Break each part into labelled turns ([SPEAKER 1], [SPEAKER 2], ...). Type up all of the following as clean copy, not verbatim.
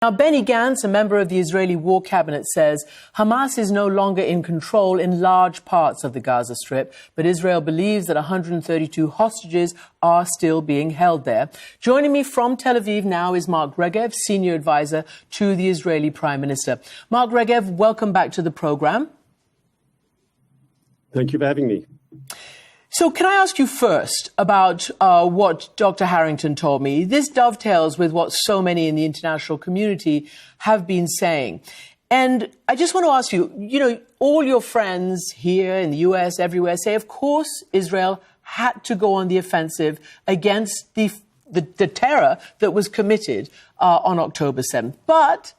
[SPEAKER 1] Now, Benny Gantz, a member of the Israeli war cabinet, says Hamas is no longer in control in large parts of the Gaza Strip, but Israel believes that 132 hostages are still being held there. Joining me from Tel Aviv now is Mark, senior advisor to the Israeli Prime Minister. Mark, welcome back to the program.
[SPEAKER 2] Thank you for having me.
[SPEAKER 1] So can I ask you first about what Dr. Harrington told me? This dovetails with what so many in the international community have been saying. And I just want to ask you, all your friends here in the US, everywhere, say, of course, Israel had to go on the offensive against the terror that was committed on October 7th. But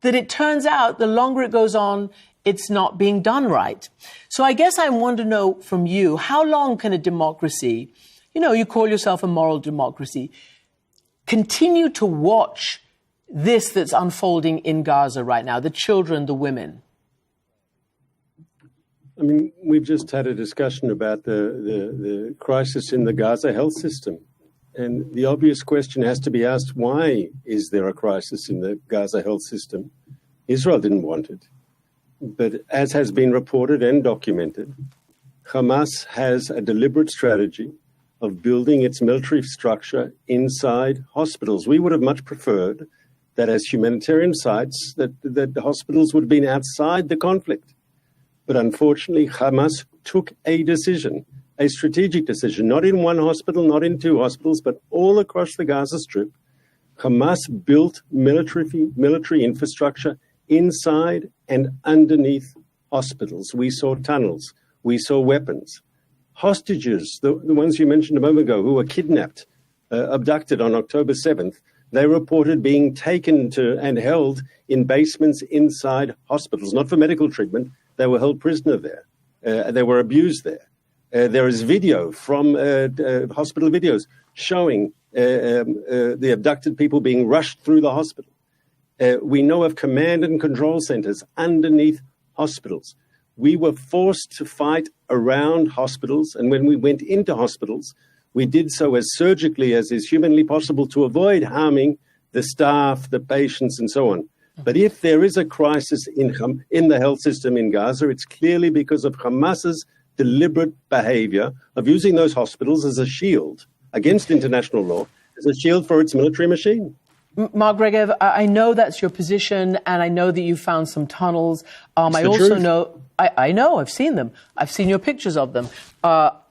[SPEAKER 1] that it turns out the longer it goes on, it's not being done right. So I guess I want to know from you, how long can a democracy, you call yourself a moral democracy, continue to watch this that's unfolding in Gaza right now, the children, the women?
[SPEAKER 2] I mean, we've just had a discussion about the crisis in the Gaza health system. And the obvious question has to be asked, why is there a crisis in the Gaza health system? Israel didn't want it. But as has been reported and documented, Hamas has a deliberate strategy of building its military structure inside hospitals. We would have much preferred that as humanitarian sites, that the hospitals would have been outside the conflict. But unfortunately, Hamas took a decision, a strategic decision, not in one hospital, not in two hospitals, but all across the Gaza Strip. Hamas built military infrastructure inside and underneath hospitals. We saw tunnels. We saw weapons. Hostages, the ones you mentioned a moment ago, who were kidnapped, abducted on October 7th, they reported being taken to and held in basements inside hospitals, not for medical treatment. They were held prisoner there. They were abused there. There is video from hospital videos showing the abducted people being rushed through the hospital. We know of command and control centers underneath hospitals. We were forced to fight around hospitals, and when we went into hospitals, we did so as surgically as is humanly possible to avoid harming the staff, the patients, and so on. But if there is a crisis in the health system in Gaza, it's clearly because of Hamas's deliberate behavior of using those hospitals as a shield against international law, as a shield for its military machine.
[SPEAKER 1] Mark, I know that's your position, and I know that you found some tunnels. I also know, I know, I've seen them. I've seen your pictures of them.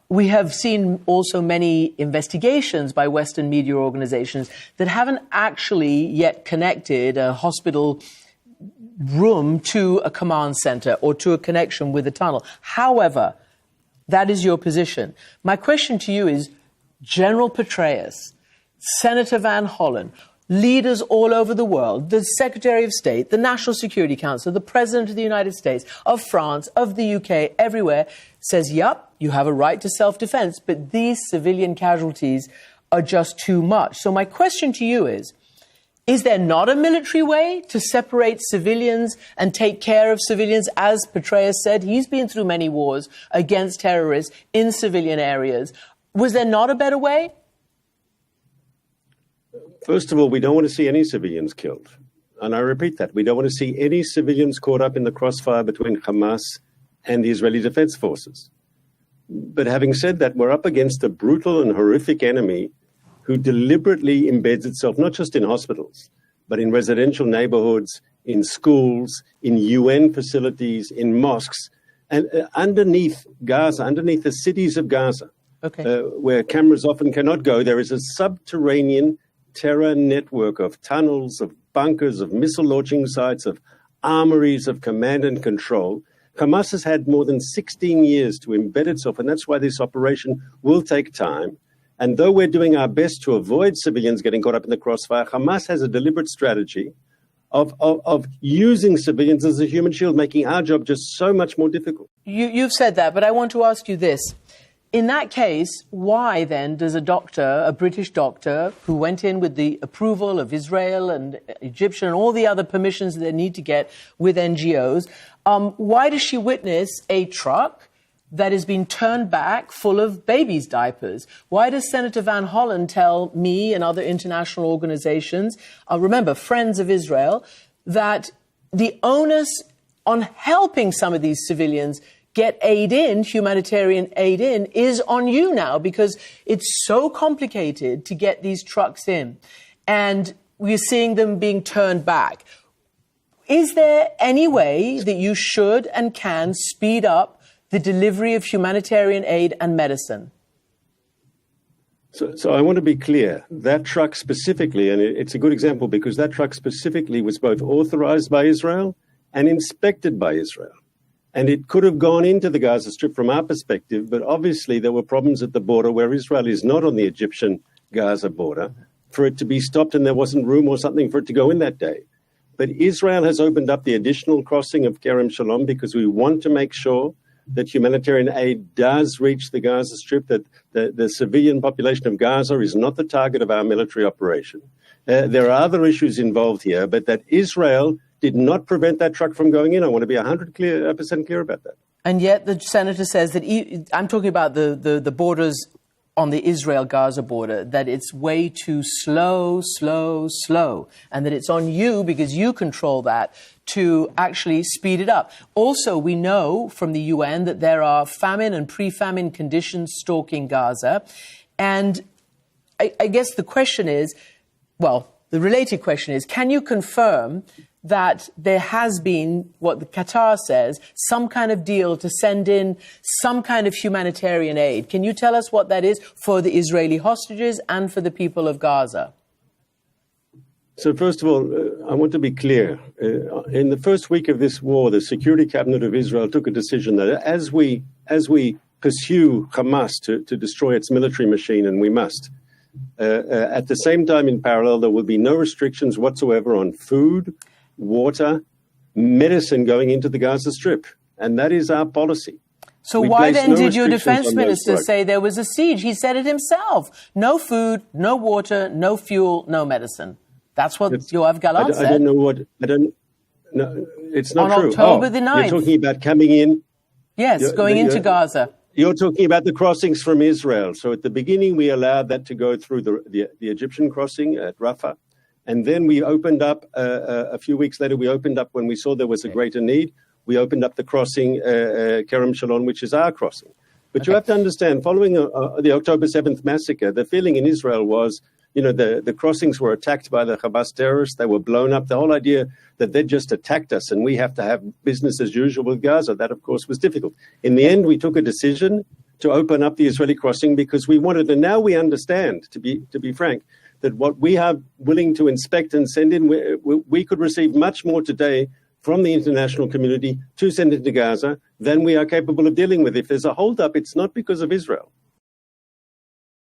[SPEAKER 1] We have seen also many investigations by Western media organizations that haven't actually yet connected a hospital room to a command center or to a connection with a tunnel. However, that is your position. My question to you is, General Petraeus, Senator Van Hollen, leaders all over the world, the Secretary of State, the National Security Council, the President of the United States, of France, of the UK, everywhere, says, yep, you have a right to self-defense, but these civilian casualties are just too much. So my question to you is there not a military way to separate civilians and take care of civilians? As Petraeus said, he's been through many wars against terrorists in civilian areas. Was there not a better way?
[SPEAKER 2] First of all, we don't want to see any civilians killed. And I repeat that. We don't want to see any civilians caught up in the crossfire between Hamas and the Israeli Defense Forces. But having said that, we're up against a brutal and horrific enemy who deliberately embeds itself not just in hospitals, but in residential neighborhoods, in schools, in UN facilities, in mosques, and underneath Gaza, underneath the cities of Gaza, where cameras often cannot go, there is a subterranean terror network of tunnels, of bunkers, of missile launching sites, of armories of command and control. Hamas has had more than 16 years to embed itself, and that's why this operation will take time. And though we're doing our best to avoid civilians getting caught up in the crossfire, Hamas has a deliberate strategy of using civilians as a human shield, making our job just so much more difficult.
[SPEAKER 1] You've said that, but I want to ask you this. In that case, why then does a British doctor, who went in with the approval of Israel and Egyptian and all the other permissions that they need to get with NGOs, why does she witness a truck that is being turned back full of babies' diapers? Why does Senator Van Hollen tell me and other international organizations, remember, Friends of Israel, that the onus on helping some of these civilians get aid in, humanitarian aid in, is on you now because it's so complicated to get these trucks in. And we're seeing them being turned back. Is there any way that you should and can speed up the delivery of humanitarian aid and medicine?
[SPEAKER 2] So I want to be clear. That truck specifically, and it's a good example because that truck specifically was both authorized by Israel and inspected by Israel. And it could have gone into the Gaza Strip from our perspective, but obviously there were problems at the border where Israel is not on the Egyptian-Gaza border for it to be stopped, and there wasn't room or something for it to go in that day. But Israel has opened up the additional crossing of Kerem Shalom because we want to make sure that humanitarian aid does reach the Gaza Strip, that the civilian population of Gaza is not the target of our military operation. There are other issues involved here, but that Israel did not prevent that truck from going in. I want to be 100% clear about that.
[SPEAKER 1] And yet the senator says that, I'm talking about the borders on the Israel-Gaza border, that it's way too slow, and that it's on you, because you control that, to actually speed it up. Also, we know from the UN that there are famine and pre-famine conditions stalking Gaza. And I guess the question is, well, the related question is, can you confirm that there has been, what the Qatar says, some kind of deal to send in some kind of humanitarian aid? Can you tell us what that is for the Israeli hostages and for the people of Gaza?
[SPEAKER 2] So first of all, I want to be clear. In the first week of this war, the Security Cabinet of Israel took a decision that as we pursue Hamas to destroy its military machine, and we must, at the same time, in parallel, there will be no restrictions whatsoever on food, water, medicine going into the Gaza Strip. And that is our policy.
[SPEAKER 1] So why then did your defense minister say there was a siege? He said it himself. No food, no water, no fuel, no medicine. That's what Yoav Gallant said.
[SPEAKER 2] I don't know what... No, it's not true.
[SPEAKER 1] On October the 9th.
[SPEAKER 2] You're talking about coming in...
[SPEAKER 1] Yes, going into Gaza.
[SPEAKER 2] You're talking about the crossings from Israel. So at the beginning, we allowed that to go through the Egyptian crossing at Rafah. And then we opened up, a few weeks later, we opened up when we saw there was a greater need. We opened up the crossing, Kerem Shalom, which is our crossing. But you have to understand, following the October 7th massacre, the feeling in Israel was, the crossings were attacked by the Hamas terrorists. They were blown up. The whole idea that they just attacked us and we have to have business as usual with Gaza, that, of course, was difficult. In the end, we took a decision to open up the Israeli crossing because we wanted, and now we understand, to be frank, that what we are willing to inspect and send in, we could receive much more today from the international community to send into Gaza than we are capable of dealing with. If there's a holdup, it's not because of Israel.